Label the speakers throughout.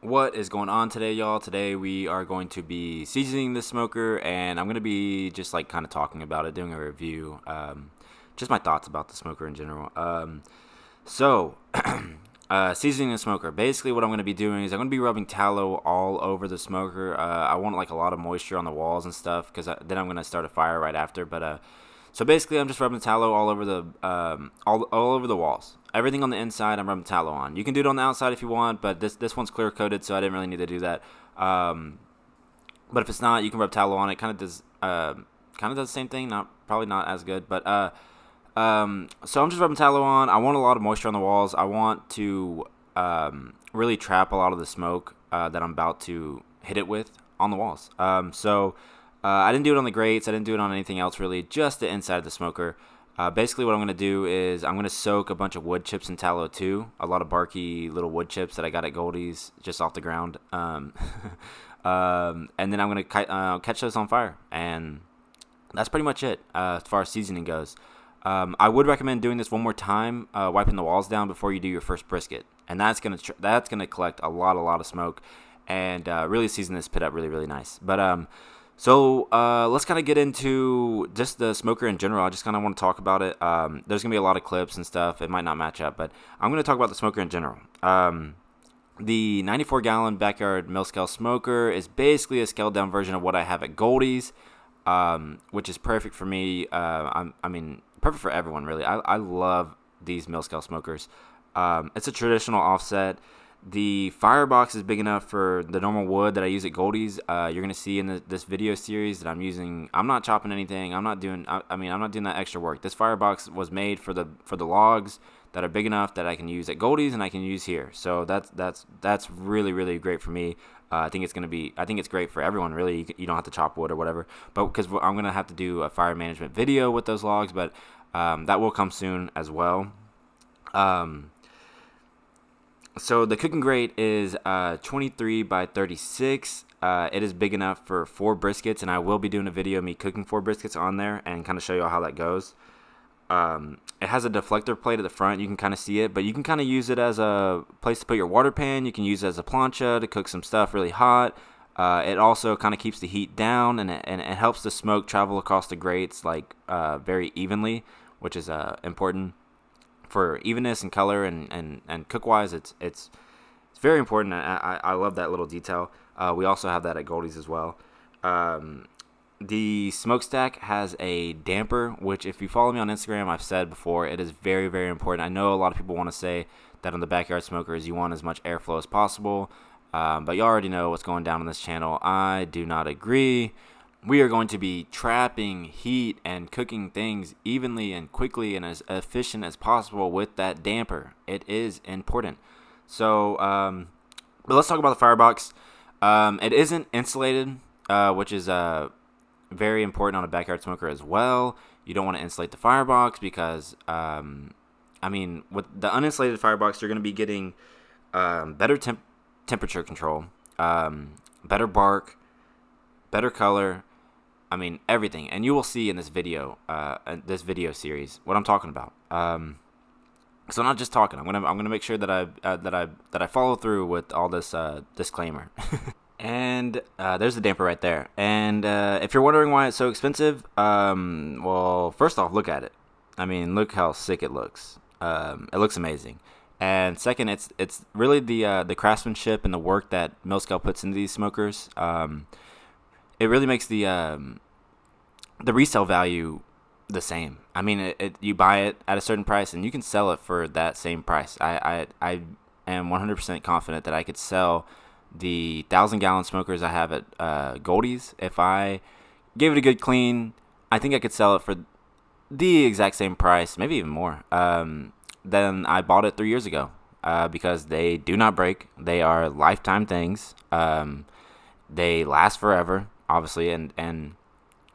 Speaker 1: What is going on today, y'all? Today we are going to be seasoning the smoker, and I'm going to be just like kind of talking about it, doing a review, just my thoughts about the smoker in general. Seasoning the smoker. Basically, what I'm going to be doing is I'm going to be rubbing tallow all over the smoker. I want like a lot of moisture on the walls and stuff, because then I'm going to start a fire right after. So basically, I'm just rubbing tallow all over the all over the walls. Everything on the inside, I'm rubbing tallow on. You can do it on the outside if you want, but this one's clear coated, so I didn't really need to do that. But if it's not, you can rub tallow on it. Kind of does the same thing. Probably not as good, but so I'm just rubbing tallow on. I want a lot of moisture on the walls. I want to really trap a lot of the smoke that I'm about to hit it with on the walls. I didn't do it on the grates. I didn't do it on anything else really, just the inside of the smoker. Basically, what I'm going to do is I'm going to soak a bunch of wood chips in tallow too. A lot of barky little wood chips that I got at Goldie's just off the ground. And then I'm going to catch those on fire. And that's pretty much it as far as seasoning goes. I would recommend doing this one more time, wiping the walls down before you do your first brisket. And that's going to collect a lot of smoke and really season this pit up really, really nice. So let's kind of get into just the smoker in general. I just kind of want to talk about it. There's going to be a lot of clips and stuff. It might not match up, but I'm going to talk about the smoker in general. The 94-gallon backyard mill-scale smoker is basically a scaled-down version of what I have at Goldie's, which is perfect for me. Perfect for everyone, really. I love these mill-scale smokers. It's a traditional offset. The Firebox is big enough for the normal wood that I use at Goldie's. You're gonna see in this video series that I'm using. I'm not chopping anything. I'm not doing that extra work. This Firebox was made for the logs that are big enough that I can use at Goldie's and I can use here. So that's really, really great for me. I think it's great for everyone. Really, you don't have to chop wood or whatever. But because I'm gonna have to do a fire management video with those logs, but that will come soon as well. So the cooking grate is 23 by 36. It is big enough for 4 briskets, and I will be doing a video of me cooking 4 briskets on there and kind of show you how that goes. It has a deflector plate at the front. You can kind of see it, but you can kind of use it as a place to put your water pan. You can use it as a plancha to cook some stuff really hot. It also kind of keeps the heat down, and it helps the smoke travel across the grates like very evenly, which is important. For evenness and color and cook-wise, it's very important. I love that little detail. We also have that at Goldie's as well. The smokestack has a damper, which if you follow me on Instagram, I've said before, it is very, very important. I know a lot of people want to say that on the backyard smokers, you want as much airflow as possible, but you already know what's going down on this channel. I do not agree. We are going to be trapping heat and cooking things evenly and quickly and as efficient as possible with that damper. It is important. So, but let's talk about the Firebox. It isn't insulated, which is very important on a backyard smoker as well. You don't want to insulate the Firebox because, with the uninsulated Firebox, you're going to be getting better temperature control, better bark, better color. Everything, and you will see in this video series what I'm talking about. So I'm not just talking. I'm gonna make sure that I follow through with all this disclaimer. And there's the damper right there. And if you're wondering why it's so expensive, well, first off, look at it. Look how sick it looks. It looks amazing. And second, it's really the craftsmanship and the work that Millscale puts into these smokers. It really makes the resale value the same. You buy it at a certain price and you can sell it for that same price. I am 100% confident that I could sell the 1,000-gallon smokers I have at Goldie's. If I gave it a good clean, I think I could sell it for the exact same price, maybe even more, than I bought it 3 years ago, because they do not break. They are lifetime things. They last forever, obviously, and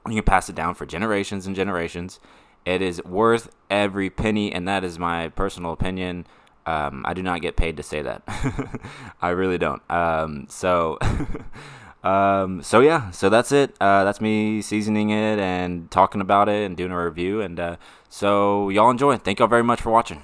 Speaker 1: you can pass it down for generations and generations. It is worth every penny, and that is my personal opinion. I do not get paid to say that. I really don't. So that's it. That's me seasoning it and talking about it and doing a review. And so y'all enjoy. Thank y'all very much for watching.